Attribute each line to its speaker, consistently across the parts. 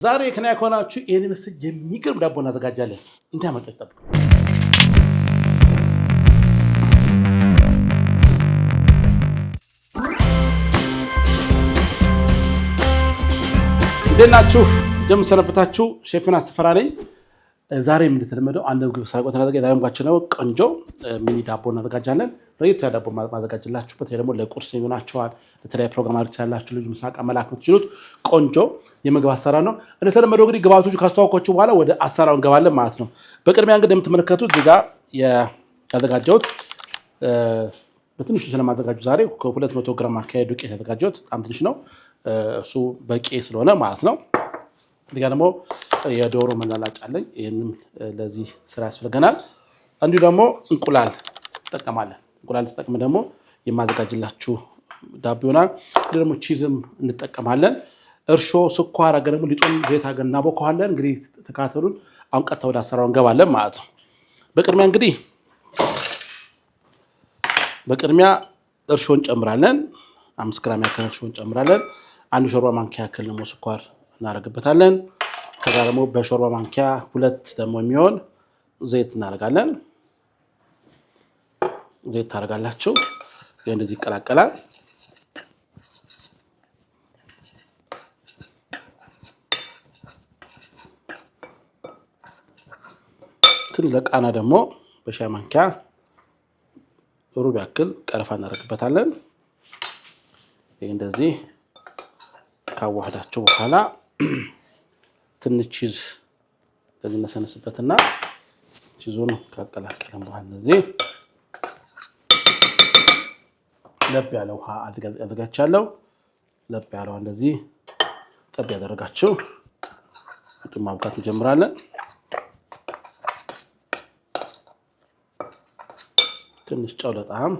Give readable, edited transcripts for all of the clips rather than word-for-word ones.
Speaker 1: ዛሬ ከናያ ከሆናችሁ ይሄን ምስል የሚገርም ዳቦ እናዘጋጃለን። እንዳመጣ ይጠብቁ። እንደናችሁ እንደምሰነበታችሁ ሼፍን አስተፈራ ነኝ። ዛሬም እንደተለመደው አንድ ምግብ ሳቆት እናዘጋጃለን። ነው ቆንጆ ሚኒ ዳቦ እናዘጋጃለን። ለየት ያለ ዳቦ ማዘጋጅላችሁ በተለይ ደግሞ ለቁርስ ይሆናችኋል። ለተለያየ ፕሮግራም አድርጋችኋላችሁ ልጅ ምሳቃ መላክ የምትችሉት ቆንጆ የምግብ አሰራር ነው። እንደተለመደው እንግዲህ ግብአቶቹ ካስተዋወቅኳችሁ በኋላ ወደ አሰራሩ እንገባለን ማለት ነው። በቅድሚያ እንግዲህ የምትመለከቱት እዚህ ጋር ያዘጋጀሁት በትንሹ ስለማዘጋጁ ዛሬ ከ200 ግራም አካባቢ ዱቄት ያዘጋጀሁት በጣም ትንሽ ነው። እሱ በቂ ስለሆነ ማለት ነው። እዚህ ጋር ደግሞ የዶሮ መላላጫ አለኝ። ይሄንን ለዚህ ስራ ያስፈልገናል። እንዲሁ ደግሞ እንቁላል እንጠቀማለን። እንቁላል ተጠቅመን ደግሞ የማዘጋጅላችሁ ዳቦ ይሆናል። ደግሞ ቺዝም እንጠቀማለን። እርሾ፣ ስኳር አገር ደግሞ ሊጡን ዘይት አገር እናቦከዋለን። እንግዲህ ተካተሉን። አሁን ቀጥታ ወደ አሰራሩ እንገባለን ማለት ነው። በቅድሚያ እርሾ እንጨምራለን። 5 ግራም ያክል እርሾ እንጨምራለን። 1 ሾርባ ማንኪያ ያክል ደግሞ ስኳር እናደርግበታለን። ከዛ ደግሞ በሾርባ ማንኪያ 2 ደግሞ የሚሆን ዘይት እናደርጋለን። ዘይት ታደርጋላችሁ። እንደዚህ ይቀላቀላል። ለቃና ደግሞ በሻይ ማንኪያ ሩብ ያክል ቀረፋ እናደርግበታለን። እንደዚህ ካዋህዳችሁ በኋላ ትንሽ ቺዝ ለዚህ ነሰነስበትና ቺዙን ካቀላቀለን በኋላ እንደዚህ ለብ ያለ ውሃ አዘጋጅቻለሁ። ለብ ያለው እንደዚህ ጠብ ያደረጋችሁ ወጡን ማብካት እንጀምራለን። ትንሽ ጨው ለጣም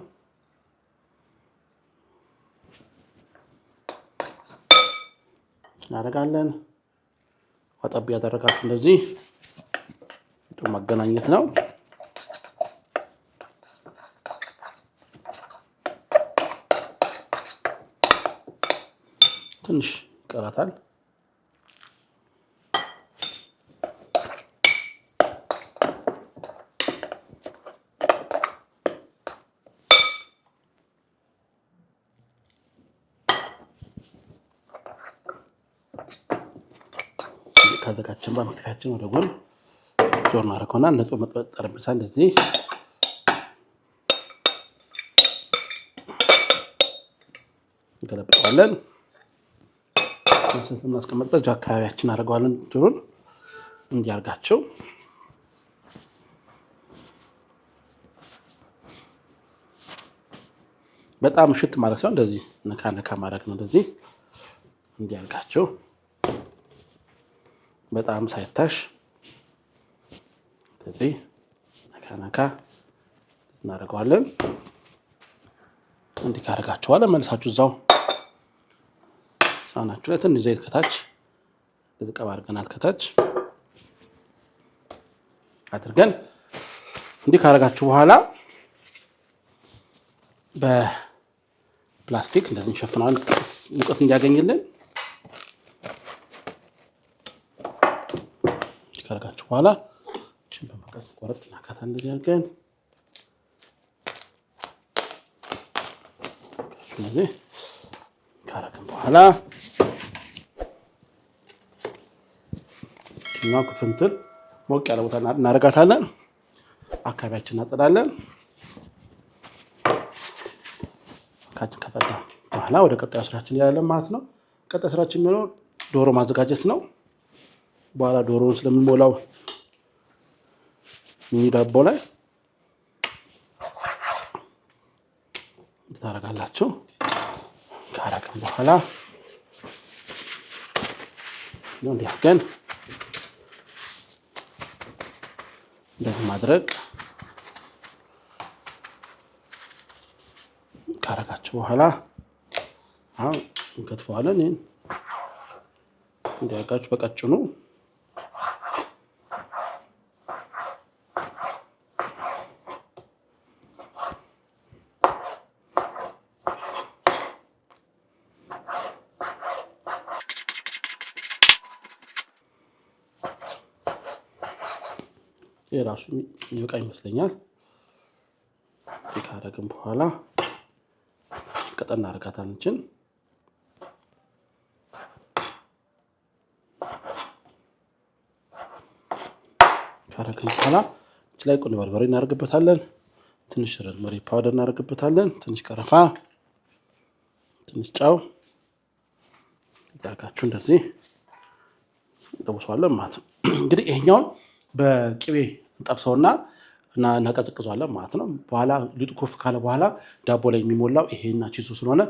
Speaker 1: እናደርጋለን። ወጣብ ያደረጋችሁ እንደዚህ ወጡን ማገናኘት ነው። ትንሽ ይቀራታል። ካዘጋጀን በመክተፊያችን ወደ ጎን ዞር እናደርገውና ንጹህ መጥበጥ ጠረጴዛ እንደዚህ እንገለብጠዋለን። እናስቀምጥበት አካባቢያችን አድርገዋለን። ድሩን እንዲያርጋቸው በጣም ሽት ማድረግ ሳይሆን እንደዚህ ነካ ነካ ማድረግ ነው። እንደዚህ እንዲያርጋቸው በጣም ሳይታሽ እንደዚህ ነካ ነካ እናደርገዋለን። እንዲህ ካደረጋችኋል መልሳችሁ እዛው ሳናችሁ ላይ ትንሽ ዘይት ከታች ዝቀባ አድርገናል። ከታች አድርገን እንዲህ ካደረጋችሁ በኋላ በፕላስቲክ እንደዚህ እንሸፍነዋለን ሙቀት እንዲያገኝልን። ካደረጋችሁ በኋላ እቺን በመቀስ ቆረጥ እናካታ እንደዚህ አድርገን እንደዚህ ካደረግን በኋላ እቺን ክፍንትል ሞቅ ያለ ቦታ እናደርጋታለን። አካባቢያችን እናጸዳለን። ካችን ከፈታ በኋላ ወደ ቀጣዩ ስራችን ያለን ማለት ነው። ቀጣዩ ስራችን የሚሆነው ዶሮ ማዘጋጀት ነው። በኋላ ዶሮውን ስለምንሞላው ሚኒ ዳቦ ላይ ታረጋላችሁ። ካረግን በኋላ ነው እንዲያገን እንደዚህ ማድረግ ካረጋችሁ በኋላ አሁን እንከትፈዋለን። እንዲያጋችሁ በቀጭኑ የራሱ ይበቃ ይመስለኛል። ካደረግን በኋላ ቀጠና አድርጋታችን ካደረግን በኋላ እዚህ ላይ ቁንዶ በርበሬ እናደርግበታለን። ትንሽ ሮዝመሪ ፓውደር እናደርግበታለን። ትንሽ ቀረፋ፣ ትንሽ ጨው ያጋችሁ እንደዚህ እንጠብሰዋለን ማለት ነው። እንግዲህ ይሄኛውን በቅቤ እንጠብሰውና እናቀዘቅዘዋለን ማለት ነው። በኋላ ሊጡ ኮፍ ካለ በኋላ ዳቦ ላይ የሚሞላው ይሄና ቺሱ ስለሆነ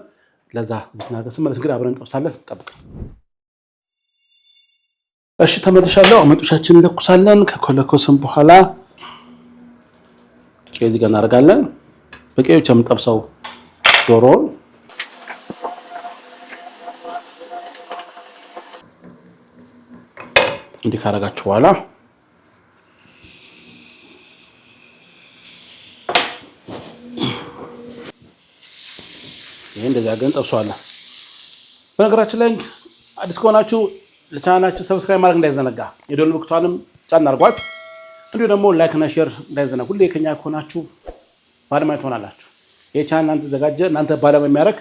Speaker 1: ለዛ ብስናገር ስመለስ እንግዲህ አብረን እንጠብሳለን። ጠብቅ። እሺ ተመልሻለሁ። መጥበሻችንን እንለኩሳለን። ከኮለኮስን በኋላ ቅቤ እዚህ ጋር እናደርጋለን። በቅቤ ብቻ የምንጠብሰው ዶሮውን እንዲህ ካደረጋችሁ በኋላ ይሄ እንደዚህ አድርገን እንጠብሰዋለን። በነገራችን ላይ አዲስ ከሆናችሁ ለቻናላችን ሰብስክራይብ ማድረግ እንዳይዘነጋ፣ የደወል ምልክቷንም ጫን አድርጓት። እንዲሁ ደግሞ ላይክ እና ሼር እንዳይዘነጋ። ሁሌ ከኛ ከሆናችሁ ባለሙያ ትሆናላችሁ። ይሄ ቻናል እናንተ ተዘጋጀ እናንተ ባለሙያ የሚያደርግ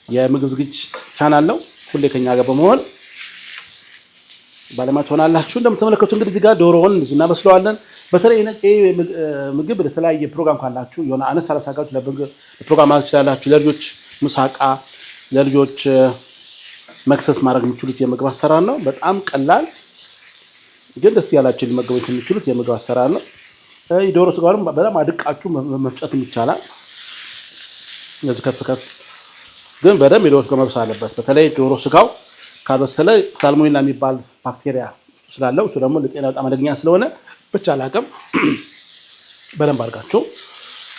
Speaker 1: የምግብ ዝግጅት ቻናል ነው። ሁሌ ከኛ ጋር በመሆን ባለሙያ ትሆናላችሁ። እንደምትመለከቱ እንግዲህ እዚህ ጋር ዶሮውን እናበስለዋለን። በተለይ ምግብ ለተለያየ ፕሮግራም ካላችሁ የሆነ አነስ አላሳጋችሁ ለፕሮግራም ማለት ትችላላችሁ። ለልጆች ምሳቃ፣ ለልጆች መክሰስ ማድረግ የሚችሉት የምግብ አሰራር ነው። በጣም ቀላል ግን ደስ ያላችሁ ሊመገቡት የሚችሉት የምግብ አሰራር ነው። ዶሮ ስጋውን በጣም አድቃችሁ መፍጨት ይቻላል። እንደዚህ ከፍ ከፍ ግን በደንብ የዶሮ ስጋ መብሰል አለበት። በተለይ ዶሮ ስጋው ካልበሰለ ሳልሞኔላ የሚባል ባክቴሪያ ስላለው እሱ ደግሞ ለጤና በጣም አደገኛ ስለሆነ ብቻ አላቅም በደንብ አድርጋችሁ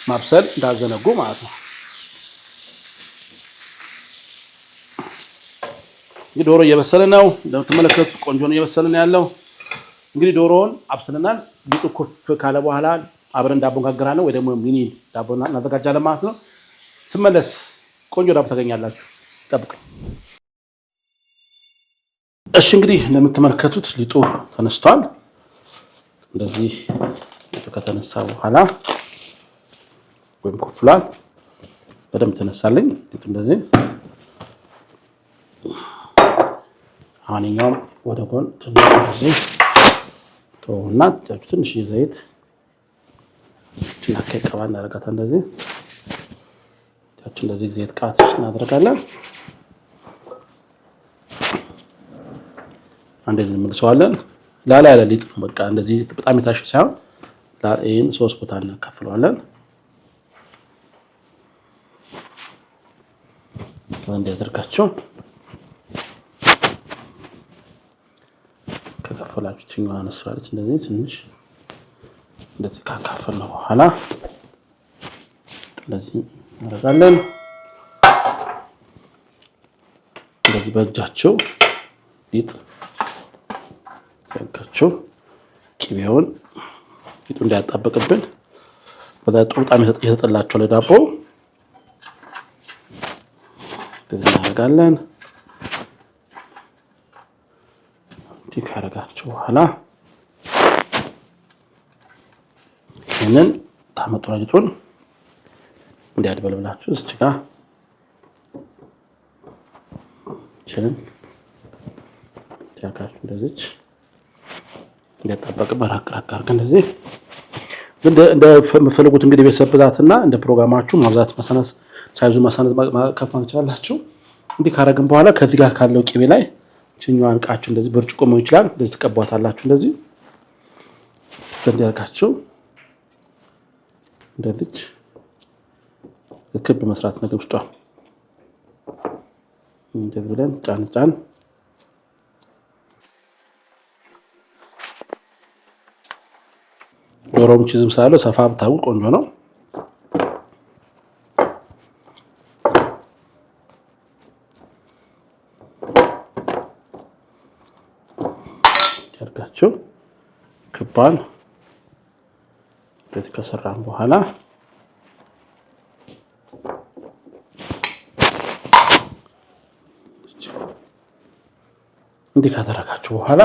Speaker 1: ማብሰል እንዳዘነጉ ማለት ነው። እንግዲህ ዶሮ እየበሰለ ነው። እንደምትመለከቱት ቆንጆ ነው እየበሰለ ነው ያለው። እንግዲህ ዶሮውን አብስለናል። ሊጡ ኩፍ ካለ በኋላ አብረን ዳቦ እንጋግራለን ወይ ደግሞ ሚኒ ዳቦ እናዘጋጃለን ማለት ነው። ስመለስ ቆንጆ ዳቦ ታገኛላችሁ። ጠብቁ። እሺ እንግዲህ እንደምትመለከቱት ሊጡ ተነስቷል። እንደዚህ ሊጡ ከተነሳ በኋላ ወይም ኮፍሏል በደንብ ተነሳለኝ ሊጡ እንደዚህ። አሁንኛውም ወደ ጎን ትንሽ ተውና ትንሽ ዘይት ትናከ ቀባ እናደርጋታ እንደዚህ እንደዚህ ዘይት ቃት እናደርጋለን። እንደዚህ እንመልሰዋለን። ላላ ያለ ሊጥ በቃ እንደዚህ በጣም የታሸ ሳይሆን ላይን 3 ቦታ እናከፍለዋለን። እንደዚህ አድርጋችሁ ከከፈላችሁ ትኛው አነስራለች እንደዚህ ትንሽ እንደዚህ ካካፈልነው በኋላ እንደዚህ እናደርጋለን። እንደዚህ በእጃችሁ ሊጥ ያንካችሁ ቅቤውን ሊጡ እንዳያጣበቅብን በጣም ጥሩ ጣዕም ይሰጥላችሁ ለዳቦ እንደዚህ እናደርጋለን። እንዲህ ካደረጋችሁ በኋላ ይህንን ታመጡና ሊጡን እንዲያድበልብላችሁ እዚህ ጋር ችልን ያካችሁ እንደዚህ እንዲያጣበቅ በራቅ አድርገን እንደዚህ እንደ የምትፈልጉት እንግዲህ ቤተሰብ ብዛትና እንደ ፕሮግራማችሁ ማብዛት ማሳነስ ሳይዙ ማሳነስ ከፍ ማለት ትችላላችሁ። እንዲህ ካደረግን በኋላ ከዚህ ጋር ካለው ቅቤ ላይ ችኛዋን ቃችሁ እንደዚህ ብርጭቆ መሆን ይችላል እንደዚህ ትቀቧታላችሁ። እንደዚህ እንዲያርጋችሁ እንደዚህ ክብ መስራት ነገር ውስጧ እንደዚህ ብለን ጫን ጫን ዶሮም ቺዝም ሳለ ሰፋ ብታው ቆንጆ ነው። ያርጋችሁ ክባን እንደዚህ ከሰራን በኋላ እንዲህ ካደረጋችሁ በኋላ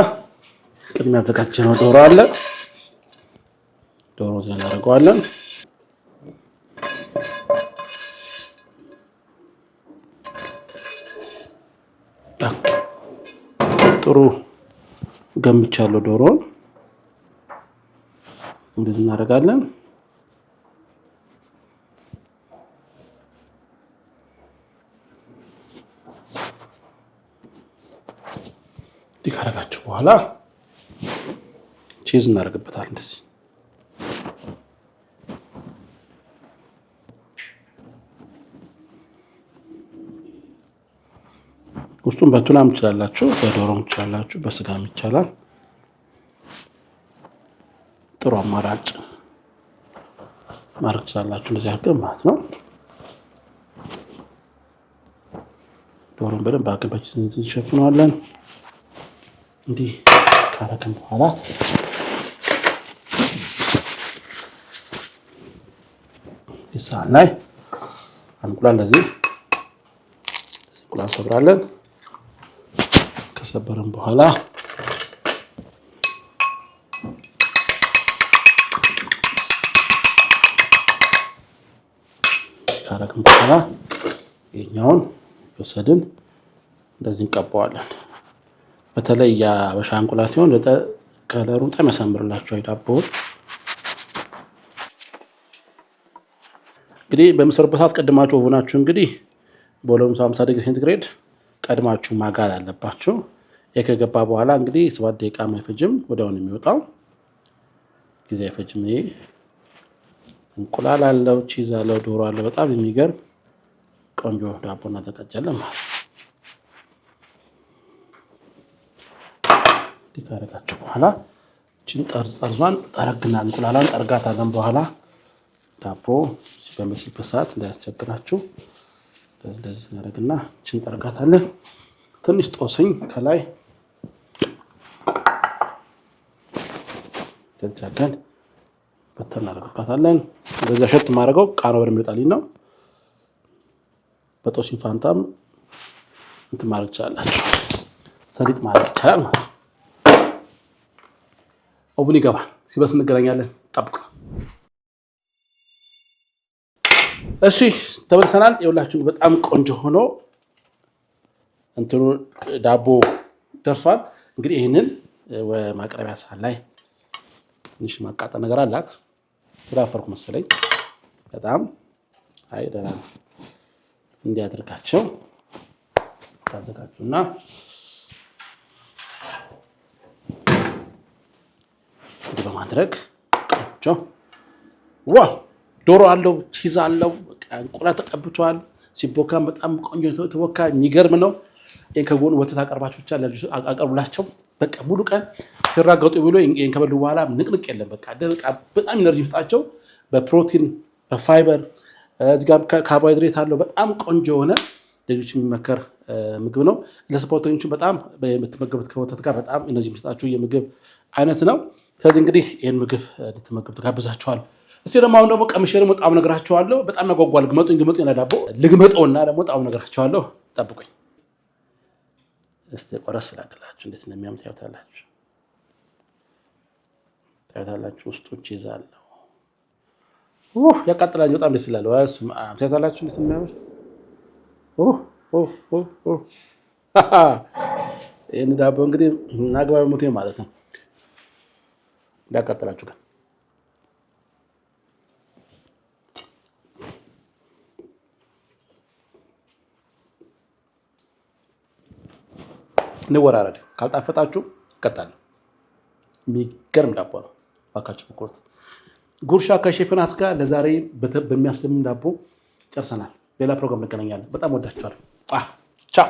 Speaker 1: ቅድሚያ ያዘጋጀነው ዶሮ አለ ዶሮ እናደርገዋለን። ጥሩ ገምቻለሁ። ዶሮን እንደዚህ እናደርጋለን። ካረጋችሁ በኋላ ቺዝ እናደርግበታለን። እንደዚህ ውስጡን በቱናም ትችላላችሁ፣ በዶሮም ትችላላችሁ፣ በስጋም ይቻላል። ጥሩ አማራጭ ማድረግ ትችላላችሁ። እንደዚህ አድርገን ማለት ነው። ዶሮን በደንብ አድርገን እንሸፍነዋለን። እንዲህ ካረግን በኋላ ሳህን ላይ እንቁላል እንደዚህ እንቁላል ሰብራለን። ከሰበረን በኋላ ካረግን በኋላ ይሄኛውን ወሰድን እንደዚህ እንቀባዋለን። በተለይ የአበሻ እንቁላል ሲሆን ከለሩ በጣም ያሳምርላችኋል ዳቦውን። እንግዲህ በምሰሩበት ሰዓት ቀድማችሁ ኦቨናችሁ እንግዲህ በ250 ዲግሪ ሴንቲግሬድ ቀድማችሁ ማጋል አለባችሁ። ከገባ በኋላ እንግዲህ 7 ደቂቃ አይፈጅም፣ ወዲያውኑ የሚወጣው ጊዜ አይፈጅም። ይሄ እንቁላል አለው፣ ቺዝ አለው፣ ዶሮ አለው። በጣም የሚገርም ቆንጆ ዳቦ እናዘጋጃለን ማለት ነው። ካረጋችሁ በኋላ እቺን ጠርዟን ጠረግና እንቁላሏን ጠርጋታለን። በኋላ ዳቦ በመስልበት ሰዓት እንዳያስቸግራችሁ እንደዚህ እናደርግና እቺን ጠርጋታለን። ትንሽ ጦስኝ ከላይ ደጃገን በተን እናደርግባታለን። እንደዚህ ሸት ማድረገው ቃናው በደንብ ይወጣልኝ ነው። በጦስኝ ፋንታም እንትን ማድረግ ይችላላችሁ፣ ሰሊጥ ማድረግ ይቻላል ማለት ነው። ኦቭን ይገባል። ሲበስ እንገናኛለን። ጠብቁ። እሺ ተመልሰናል። ይኸውላችሁ በጣም ቆንጆ ሆኖ እንትኑ ዳቦ ደርሷል። እንግዲህ ይህንን ማቅረቢያ ሳህን ላይ ትንሽ ማቃጠል ነገር አላት። ተዳፈርኩ መሰለኝ በጣም ደህና ነው። እንዲያደርጋቸው ታዘጋጁና በማድረግ ቆንጆ ዋው ዶሮ አለው፣ ቺዝ አለው፣ እንቁላል ተቀብቷል። ሲቦካም በጣም ቆንጆ ተቦካ። የሚገርም ነው። ይሄን ከጎኑ ወተት አቀርባችሁ ብቻ ለልጅ አቀርቡላቸው። በቃ ሙሉ ቀን ሲራገጡ ብሎ ይሄን ከበሉ በኋላ ንቅንቅ የለም። በቃ በጣም ኢነርጂ ይሰጣቸው። በፕሮቲን በፋይበር እዚህ ጋር ካርቦሃይድሬት አለው። በጣም ቆንጆ የሆነ ልጆች የሚመከር ምግብ ነው። ለስፖርተኞቹ በጣም የምትመገቡት ከወተት ጋር በጣም ኢነርጂ የሚሰጣችሁ የምግብ አይነት ነው። ስለዚህ እንግዲህ ይህን ምግብ ልትመገቡ ጋብዛችኋል። እስቲ ደግሞ አሁን ደግሞ ቀምሼ ደግሞ ጣዕም ነግራችኋለሁ። በጣም ያጓጓል። ግመጡኝ ዳቦ ልግመጠውና ደግሞ ጣዕም ነግራችኋለሁ። ጠብቁኝ። እስቲ ቆረስ ስላደላችሁ እንዴት እንደሚያምር ታያታላችሁ። ውስጡ ቺዝ አለው። ያቃጥላል። በጣም ደስ ይላል። ታያታላችሁ እንዴት እንደሚያምር። ይህን ዳቦ እንግዲህ ናግባ ሙቴ ማለት ነው። እንዳያቃጥላችሁ ግን እንወራረድ። ካልጣፈጣችሁ እቀጣለሁ። የሚገርም ዳቦ ነው። እባካችሁ ሞክሩት። ጉርሻ ከሼፍ ዮናስ ጋር ለዛሬ በሚያስደምም ዳቦ ጨርሰናል። ሌላ ፕሮግራም እንገናኛለን። በጣም ወዳችኋለሁ። ቻው